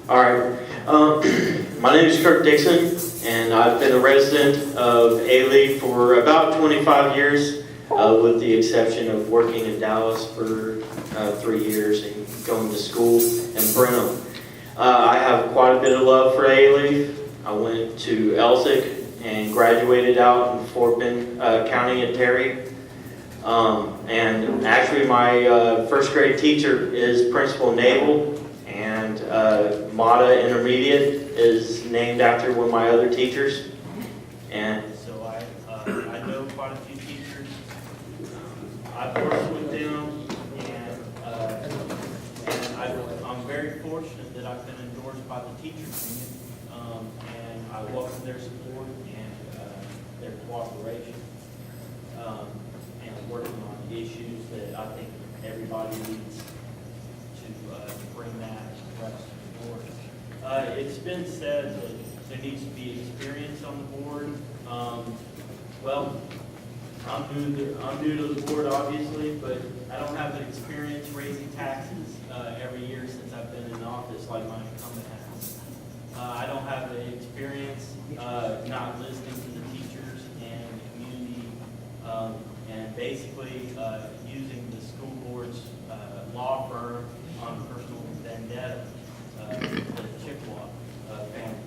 All right. My name is Kirk Dixon, and I've been a resident of A-Leaf for about 25 years, with the exception of working in Dallas for 3 years and going to school in Brenham. I have quite a bit of love for A-Leaf. I went to Elsick and graduated out in Fort Bend County at Terry. And actually my first grade teacher is Principal Naval, and Mata Intermediate is named after one of my other teachers. And so I know quite a few teachers. I've worked with them, and I'm very fortunate that I've been endorsed by the teachers union, and I welcome their support and their cooperation, and working on issues that I think everybody needs to bring that rest to the board. It's been said that there needs to be experience on the board. Well, I'm new to the board, obviously, but I don't have the experience raising taxes every year since I've been in office like my incumbent has. I don't have the experience not listening to the teachers and the community, and basically using the school board's law firm on personal vendetta, the Chippewa family.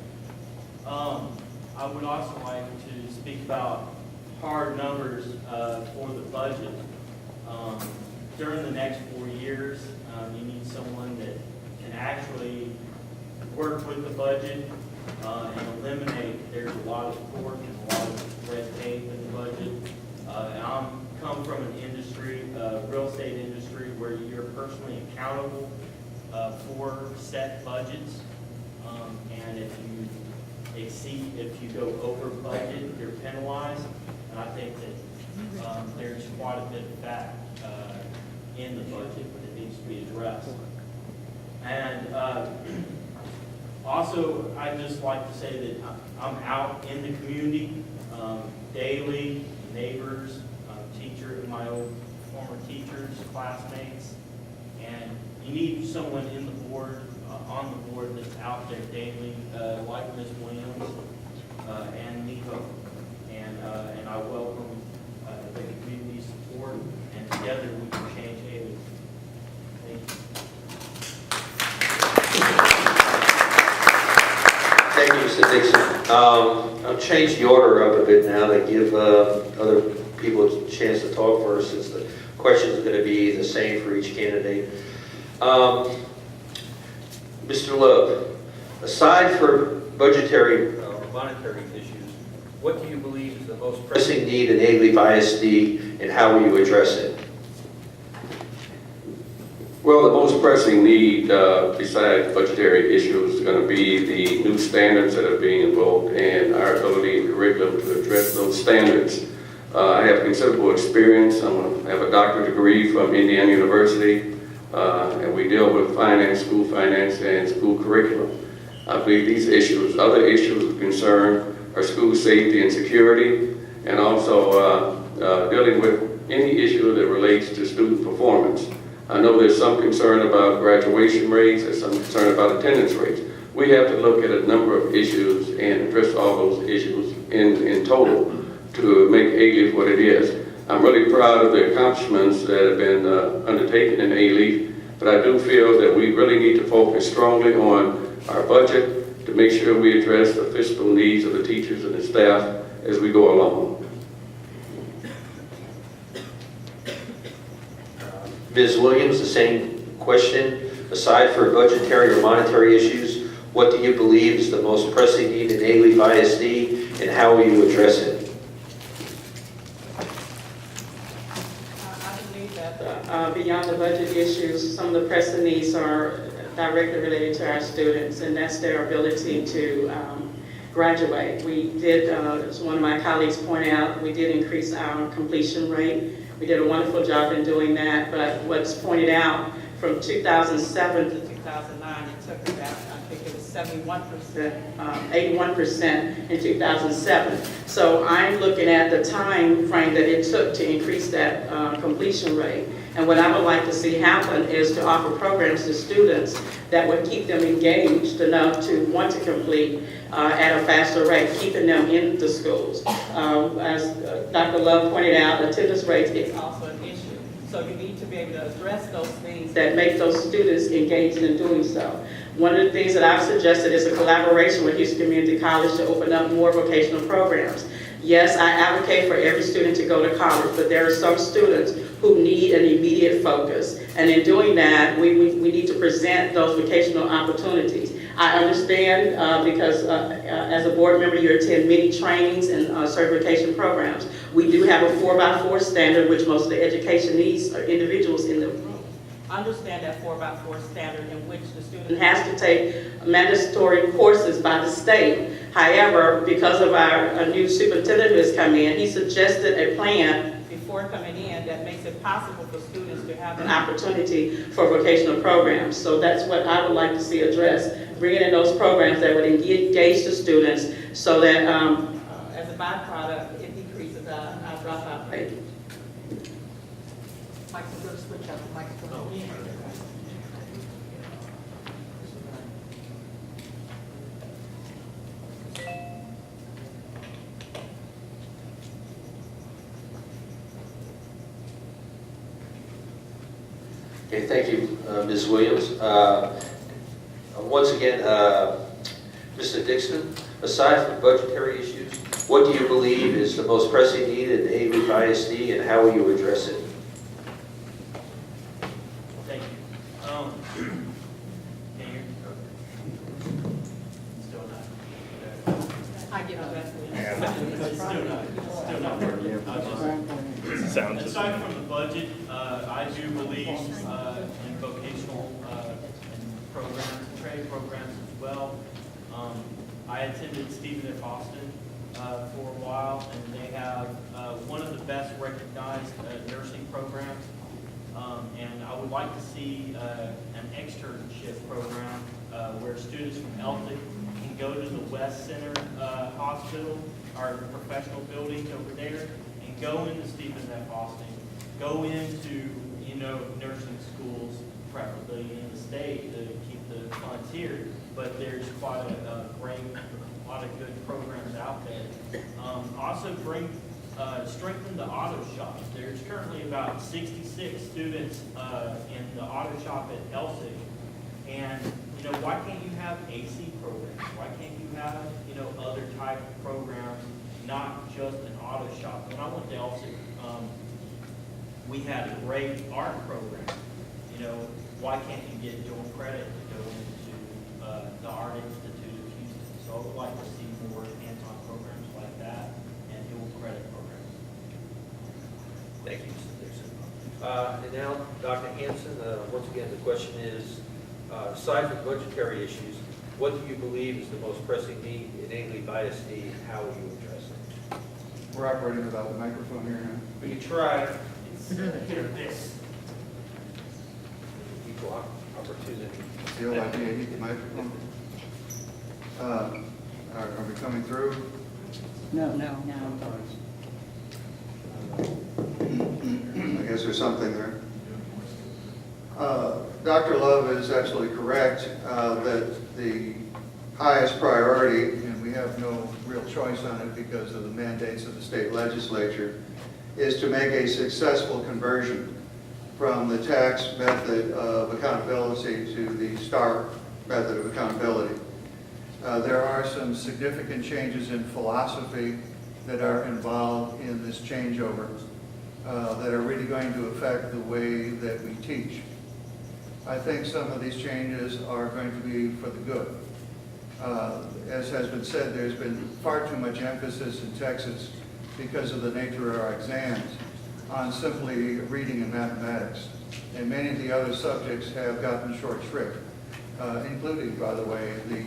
I would also like to speak about hard numbers for the budget. During the next 4 years, you need someone that can actually work with the budget and eliminate. There's a lot of pork and a lot of red tape in the budget. I come from an industry, real estate industry, where you're personally accountable for set budgets, and if you go over budget, you're penalized. And I think that there's quite a bit of that in the budget that needs to be addressed. And also, I'd just like to say that I'm out in the community daily, neighbors, my old former teachers, classmates, and you need someone in the board, on the board that's out there daily, like Ms. Williams and Nico. And I welcome the community's support, and together we can change A-Leaf. Thank you. Thank you, Mr. Dixon. I'll change the order up a bit now to give other people a chance to talk first, since the questions are going to be the same for each candidate. Mr. Love, aside for budgetary or monetary issues, what do you believe is the most pressing need in A-Leaf ISD, and how will you address it? Well, the most pressing need, besides budgetary issues, is going to be the new standards that are being invoked and our ability in curriculum to address those standards. I have considerable experience. I have a doctorate degree from Indiana University, and we deal with finance, school finance, and school curriculum. I believe these issues, other issues of concern, are school safety and security, and also dealing with any issue that relates to student performance. I know there's some concern about graduation rates, there's some concern about attendance rates. We have to look at a number of issues and address all those issues in total to make A-Leaf what it is. I'm really proud of the accomplishments that have been undertaken in A-Leaf, but I do feel that we really need to focus strongly on our budget to make sure we address the fiscal needs of the teachers and the staff as we go along. Ms. Williams, the same question. Aside for budgetary or monetary issues, what do you believe is the most pressing need in A-Leaf ISD, and how will you address it? Beyond the budget issues, some of the pressing needs are directly related to our students, and that's their ability to graduate. We did, as one of my colleagues pointed out, we did increase our completion rate. We did a wonderful job in doing that, but what's pointed out, from 2007 to 2009, it took about, I think it was 71%, 81% in 2007. So I'm looking at the time frame that it took to increase that completion rate. And what I would like to see happen is to offer programs to students that would keep them engaged enough to want to complete at a faster rate, keeping them in the schools. As Dr. Love pointed out, attendance rates is also an issue. So you need to be able to address those things that make those students engaged in doing so. One of the things that I've suggested is a collaboration with Houston Community College to open up more vocational programs. Yes, I advocate for every student to go to college, but there are some students who need an immediate focus. And in doing that, we need to present those vocational opportunities. I understand because as a board member, you attend many trainings and certification programs. We do have a 4x4 standard, which most of the education needs individuals in the room understand that 4x4 standard in which the student has to take mandatory courses by the state. However, because of our new superintendent who has come in, he suggested a plan before coming in that makes it possible for students to have an opportunity for vocational programs. So that's what I would like to see addressed, bringing in those programs that would engage the students so that as a byproduct, it decreases our dropout rate. Mike, we're going to switch up the microphone. Okay, thank you, Ms. Williams. Once again, Mr. Dixon, aside from budgetary issues, what do you believe is the most pressing need in A. ISD, and how will you address it? Thank you. Can you hear me? Still not. I get on that. Still not working. Aside from the budget, I do believe in vocational programs, training programs as well. I attended Stephen F. Austin for a while, and they have one of the best recognized nursing programs. And I would like to see an externship program where students from Elphick can go to the West Center Hospital, our professional buildings over there, and go into Stephen F. Austin, go into, nursing schools, preferably in the state to keep the funds here. But there's quite a lot of good programs out there. Also strengthen the auto shop. There's currently about 66 students in the auto shop at Elphick. And, why can't you have AC programs? Why can't you have, other type of programs, not just an auto shop? When I went to Elphick, we had a great art program. Why can't you get dual credit to go into the Art Institute of Houston? So I would like to see more hands-on programs like that and dual credit programs. Thank you, Mr. Dixon. And now, Dr. Hanson, once again, the question is, aside from budgetary issues, what do you believe is the most pressing need in A. ISD, and how will you address it? We're operating without the microphone here, huh? We can try. It's here, this. Equal opportunity. The old idea, hit the microphone. Are we coming through? No. I guess there's something there. Dr. Love is absolutely correct that the highest priority, and we have no real choice on it because of the mandates of the state legislature, is to make a successful conversion from the tax method of accountability to the STAR method of accountability. There are some significant changes in philosophy that are involved in this changeover that are really going to affect the way that we teach. I think some of these changes are going to be for the good. As has been said, there's been far too much emphasis in Texas because of the nature of our exams on simply reading and mathematics. And many of the other subjects have gotten short shrift, including, by the way, the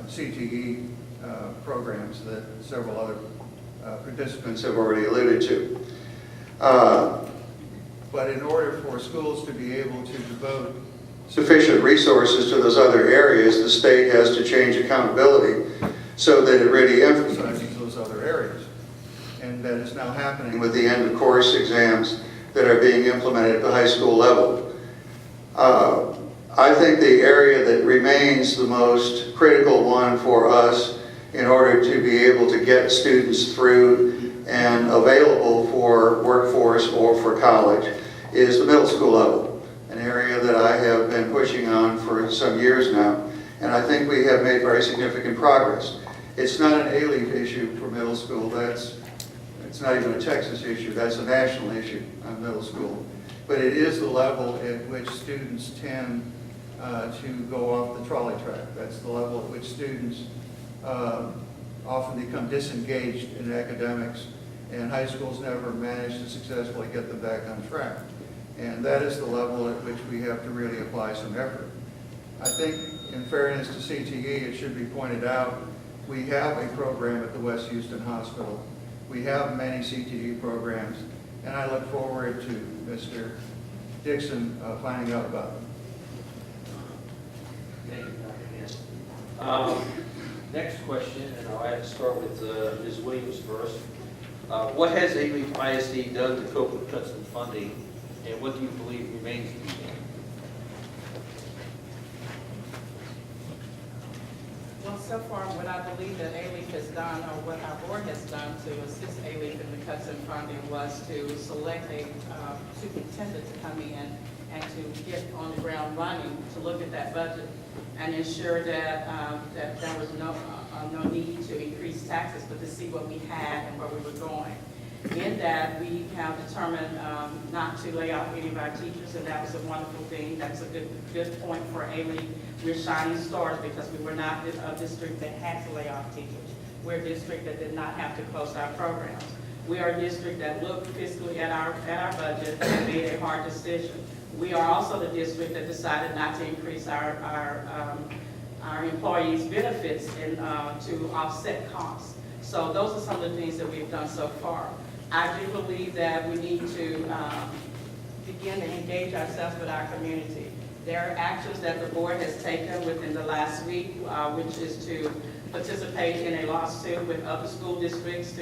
CTE programs that several other participants have already alluded to. But in order for schools to be able to devote sufficient resources to those other areas, the state has to change accountability so that it really emphasizes those other areas. And that is now happening with the end of course exams that are being implemented at the high school level. I think the area that remains the most critical one for us in order to be able to get students through and available for workforce or for college is the middle school level, an area that I have been pushing on for some years now, and I think we have made very significant progress. It's not an A-Leaf issue for middle school. It's not even a Texas issue. That's a national issue on middle school. But it is the level at which students tend to go off the trolley track. That's the level at which students often become disengaged in academics, and high schools never manage to successfully get them back on track. And that is the level at which we have to really apply some effort. I think, in fairness to CTE, it should be pointed out, we have a program at the West Houston Hospital. We have many CTE programs, and I look forward to Mr. Dixon finding out about them. Thank you, Dr. Ness. Next question, and I'll start with Ms. Williams first. What has A-Leaf ISD done to cope with cuts in funding, and what do you believe remains to be done? Well, so far, what I believe that A-Leaf has done, or what our board has done to assist A-Leaf in the cuts in funding, was to select a superintendent to come in and to get on the ground running, to look at that budget and ensure that that there was no need to increase taxes, but to see what we had and where we were going. In that, we have determined not to lay off any of our teachers, and that was a wonderful thing. That's a good point for A-Leaf. We're shining stars because we were not a district that had to lay off teachers. We're a district that did not have to close our programs. We are a district that looked fiscally at our budget and made a hard decision. We are also the district that decided not to increase our employees' benefits to offset costs. So those are some of the things that we've done so far. I do believe that we need to begin to engage ourselves with our community. There are actions that the board has taken within the last week, which is to participate in a lawsuit with other school districts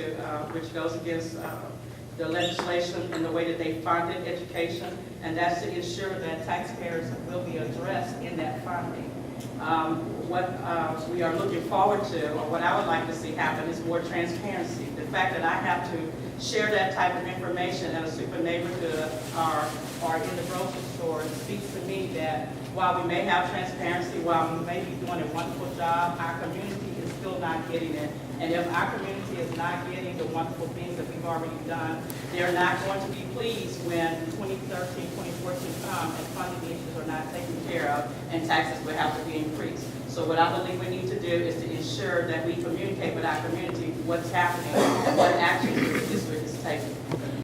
which goes against the legislation and the way that they funded education, and that's to ensure that taxpayers will be addressed in that funding. What we are looking forward to, or what I would like to see happen, is more transparency. The fact that I have to share that type of information at a super neighborhood or in the grocery store speaks to me that while we may have transparency, while we may be doing a wonderful job, our community is still not getting it. And if our community is not getting the wonderful things that we've already done, they're not going to be pleased when 2013, 2014 come and funding issues are not taken care of and taxes will have to be increased. So what I believe we need to do is to ensure that we communicate with our community what's happening and what actions the district is taking.